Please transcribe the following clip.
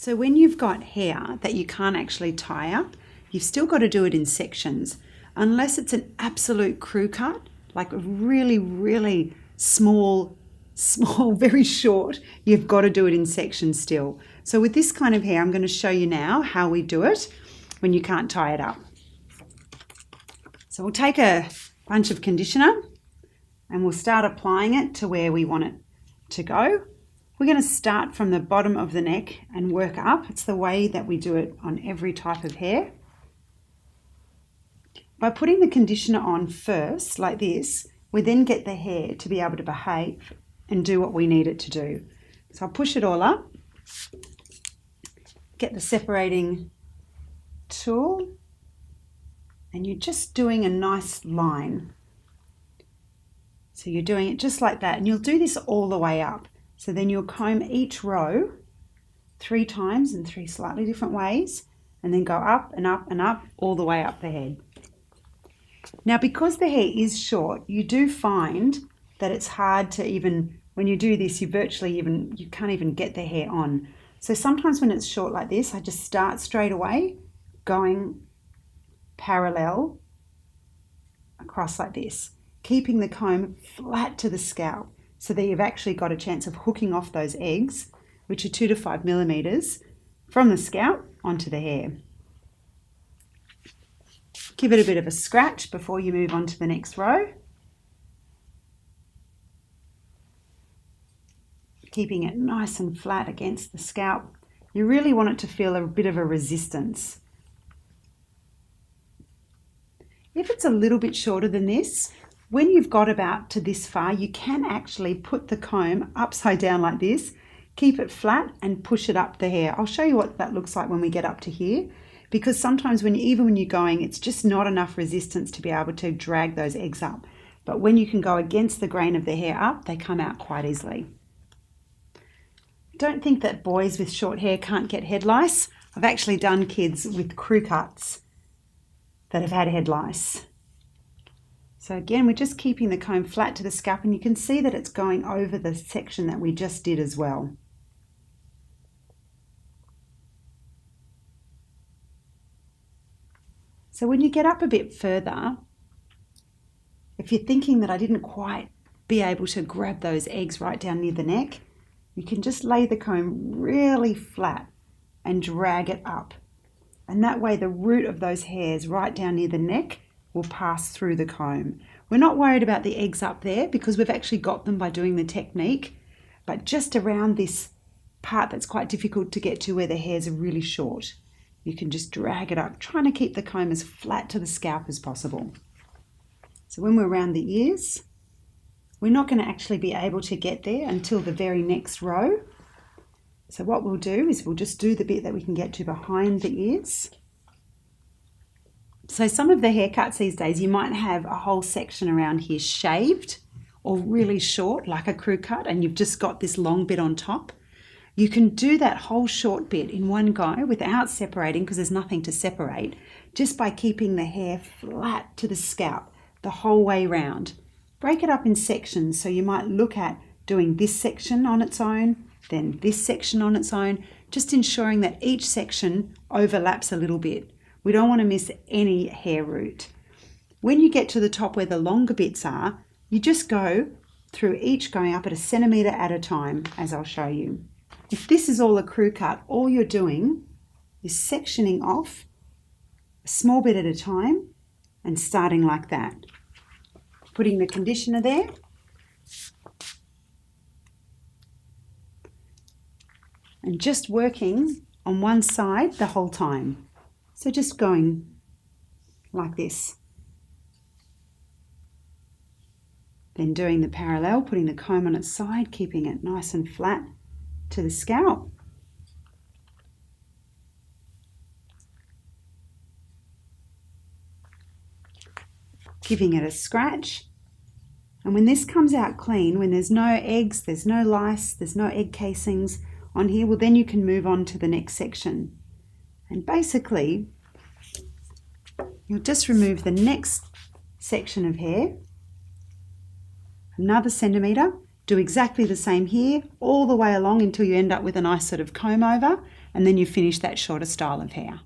So when you've got hair that you can't actually tie up, you've still got to do it in sections. Unless it's an absolute crew cut, like a really, really small, very short, you've got to do it in sections still. So with this kind of hair, I'm going to show you now how we do it when you can't tie it up. So we'll take a bunch of conditioner and we'll start applying it to where we want it to go. We're going to start from the bottom of the neck and work up. It's the way that we do it on every type of hair. By putting the conditioner on first, like this, we then get the hair to be able to behave and do what we need it to do. So I'll push it all up, get the separating tool, and you're just doing a nice line. So you're doing it just like that, and you'll do this all the way up. So then you'll comb each row 3 times in 3 slightly different ways, and then go up and up and up all the way up the head. Now, because the hair is short, you do find that it's hard to even, when you do this, you can't even get the hair on. So sometimes when it's short like this, I just start straight away going parallel across like this, keeping the comb flat to the scalp so that you've actually got a chance of hooking off those eggs, which are 2 to 5 millimeters, from the scalp onto the hair. Give it a bit of a scratch before you move on to the next row. Keeping it nice and flat against the scalp. You really want it to feel a bit of a resistance. If it's a little bit shorter than this, when you've got about to this far, you can actually put the comb upside down like this, keep it flat and push it up the hair. I'll show you what that looks like when we get up to here, because sometimes even when you're going, it's just not enough resistance to be able to drag those eggs up. But when you can go against the grain of the hair up, they come out quite easily. Don't think that boys with short hair can't get head lice. I've actually done kids with crew cuts that have had head lice. So again, we're just keeping the comb flat to the scalp, and you can see that it's going over the section that we just did as well. So when you get up a bit further, if you're thinking that I didn't quite be able to grab those eggs right down near the neck, you can just lay the comb really flat and drag it up. And that way the root of those hairs right down near the neck will pass through the comb. We're not worried about the eggs up there because we've actually got them by doing the technique, but just around this part that's quite difficult to get to where the hairs are really short, you can just drag it up, trying to keep the comb as flat to the scalp as possible. So when we're around the ears, we're not going to actually be able to get there until the very next row. So what we'll do is we'll just do the bit that we can get to behind the ears. So some of the haircuts these days, you might have a whole section around here shaved or really short, like a crew cut, and you've just got this long bit on top. You can do that whole short bit in one go without separating, because there's nothing to separate, just by keeping the hair flat to the scalp the whole way round. Break it up in sections, so you might look at doing this section on its own, then this section on its own, just ensuring that each section overlaps a little bit. We don't want to miss any hair root. When you get to the top where the longer bits are, you just go through each going up at 1 centimetre at a time, as I'll show you. If this is all a crew cut, all you're doing is sectioning off a small bit at a time and starting like that. Putting the conditioner there. And just working on one side the whole time. So just going like this. Then doing the parallel, putting the comb on its side, keeping it nice and flat to the scalp. Giving it a scratch. And when this comes out clean, when there's no eggs, there's no lice, there's no egg casings on here, well then you can move on to the next section. And basically, you'll just remove the next section of hair, another centimetre, do exactly the same here, all the way along until you end up with a nice sort of comb over, and then you finish that shorter style of hair.